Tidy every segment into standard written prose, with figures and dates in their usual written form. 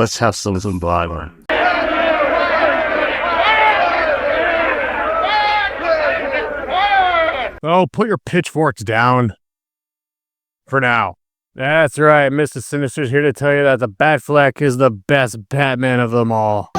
Let's have some blood. Oh, put your pitchforks down. For now. That's right, Mr. Sinister's here to tell you that the Batfleck is the best Batman of them all.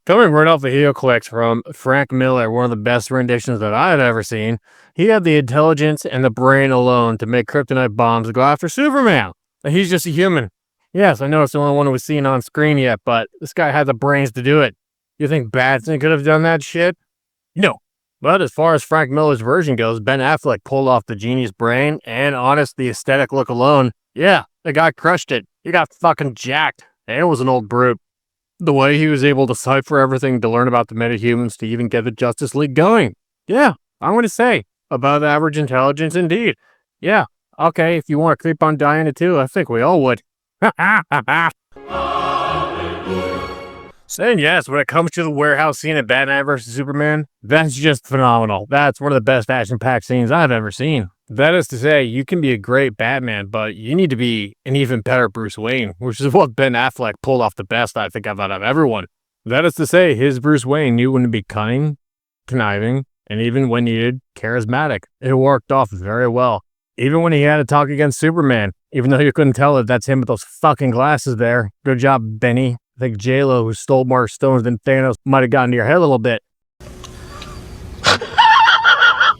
Coming right off the heel clicks from Frank Miller, one of the best renditions that I've ever seen, he had the intelligence and the brain alone to make kryptonite bombs go after Superman. He's just a human. Yes, I know it's the only one we've seen on screen yet, but this guy had the brains to do it. You think Batson could have done that shit? No. But as far as Frank Miller's version goes, Ben Affleck pulled off the genius brain, and honest, the aesthetic look alone, yeah, the guy crushed it. He got fucking jacked, and it was an old brute. The way he was able to cipher everything to learn about the metahumans to even get the Justice League going. Yeah, I'm going to say, above average intelligence indeed. Yeah, okay, if you want to creep on Diana too, I think we all would. Saying yes, when it comes to the warehouse scene in Batman vs. Superman, that's just phenomenal. That's one of the best action-packed scenes I've ever seen. That is to say, you can be a great Batman, but you need to be an even better Bruce Wayne, which is what Ben Affleck pulled off the best, I think, out of everyone. That is to say, his Bruce Wayne knew when to be cunning, conniving, and even when needed, charismatic. It worked off very well. Even when he had to talk against Superman, even though you couldn't tell that that's him with those fucking glasses there. Good job, Benny. I think J-Lo, who stole more stones than Thanos, might have gotten to your head a little bit.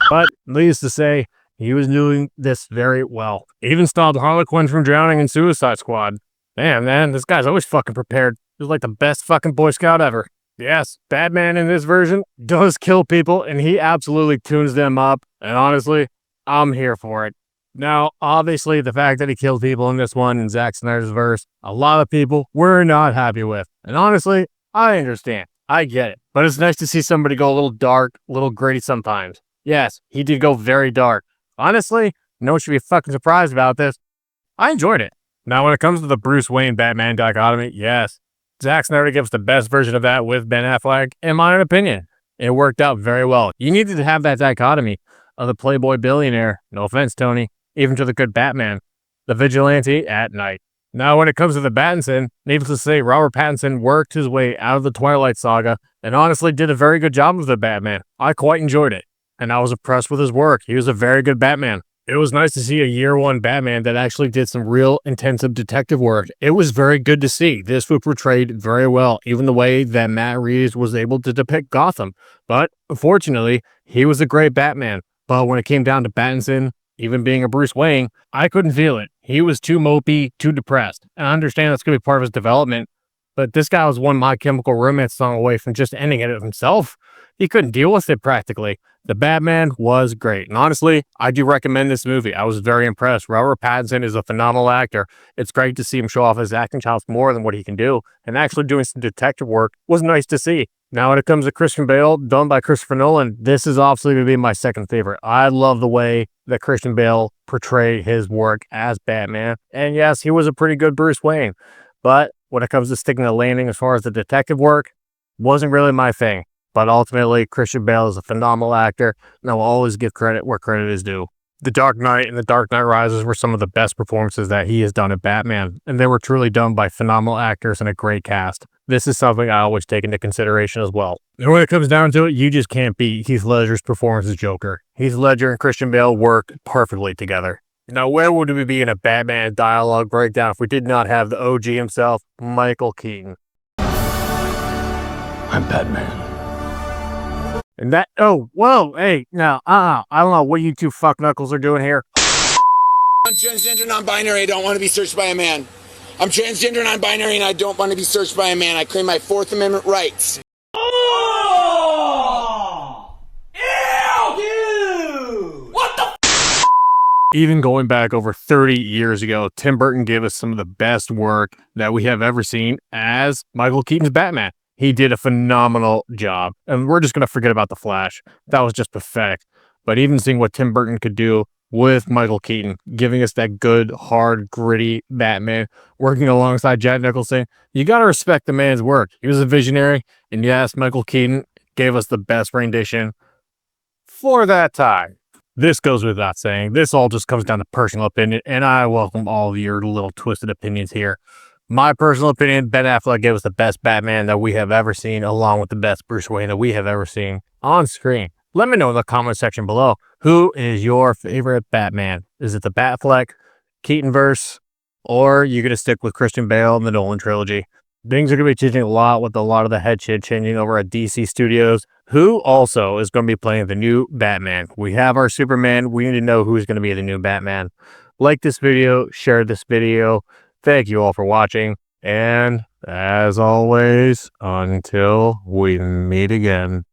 But, needless to say, he was doing this very well. Even stopped Harley Quinn from drowning in Suicide Squad. Damn, man, this guy's always fucking prepared. He's like the best fucking Boy Scout ever. Yes, Batman in this version does kill people, and he absolutely tunes them up. And honestly, I'm here for it. Now, obviously, the fact that he killed people in this one in Zack Snyder's verse, a lot of people were not happy with. And honestly, I understand. I get it. But it's nice to see somebody go a little dark, a little gritty sometimes. Yes, he did go very dark. Honestly, no one should be fucking surprised about this. I enjoyed it. Now, when it comes to the Bruce Wayne-Batman dichotomy, yes, Zack Snyder gives the best version of that with Ben Affleck, in my opinion. It worked out very well. You needed to have that dichotomy of the playboy billionaire, no offense, Tony, even to the good Batman, the vigilante at night. Now, when it comes to the Batinson, needless to say, Robert Pattinson worked his way out of the Twilight Saga and honestly did a very good job of the Batman. I quite enjoyed it, and I was impressed with his work. He was a very good Batman. It was nice to see a year one Batman that actually did some real intensive detective work. It was very good to see. This was portrayed very well, even the way that Matt Reeves was able to depict Gotham. But unfortunately, he was a great Batman. But when it came down to Pattinson, even being a Bruce Wayne, I couldn't feel it. He was too mopey, too depressed. And I understand that's going to be part of his development, but this guy was one My Chemical Romance song away from just ending it himself. He couldn't deal with it practically. The Batman was great. And honestly, I do recommend this movie. I was very impressed. Robert Pattinson is a phenomenal actor. It's great to see him show off his acting chops more than what he can do. And actually doing some detective work was nice to see. Now, when it comes to Christian Bale, done by Christopher Nolan, this is obviously going to be my second favorite. I love the way that Christian Bale portrayed his work as Batman. And yes, he was a pretty good Bruce Wayne. But when it comes to sticking the landing as far as the detective work, wasn't really my thing. But ultimately, Christian Bale is a phenomenal actor, and I will always give credit where credit is due. The Dark Knight and The Dark Knight Rises were some of the best performances that he has done at Batman, and they were truly done by phenomenal actors and a great cast. This is something I always take into consideration as well. And when it comes down to it, you just can't beat Heath Ledger's performance as Joker. Heath Ledger and Christian Bale work perfectly together. Now, where would we be in a Batman dialogue breakdown if we did not have the OG himself, Michael Keaton? I'm Batman. And that, oh, whoa, hey, now, I don't know what you two fuck knuckles are doing here. I'm transgender, non-binary. I don't want to be searched by a man. I'm transgender, non-binary, and I don't want to be searched by a man. I claim my Fourth Amendment rights. Oh! Ew! Dude! What the Even going back over 30 years ago, Tim Burton gave us some of the best work that we have ever seen as Michael Keaton's Batman. He did a phenomenal job. And we're just going to forget about The Flash. That was just pathetic. But even seeing what Tim Burton could do with Michael Keaton, giving us that good, hard, gritty Batman, working alongside Jack Nicholson, you got to respect the man's work. He was a visionary. And yes, Michael Keaton gave us the best rendition for that time. This goes without saying. This all just comes down to personal opinion, and I welcome all of your little twisted opinions here. My personal opinion, Ben Affleck gave us the best Batman that we have ever seen, along with the best Bruce Wayne that we have ever seen on screen. Let me know in the comment section below, who is your favorite Batman? Is it the Batfleck, Keaton verse, or you going to stick with Christian Bale and the Nolan trilogy? Things are going to be changing a lot with a lot of the head shit changing over at DC Studios, who also is going to be playing the new Batman. We have our Superman. We need to know who's going to be the new Batman. Like this video, share this video. Thank you all for watching. And as always, until we meet again.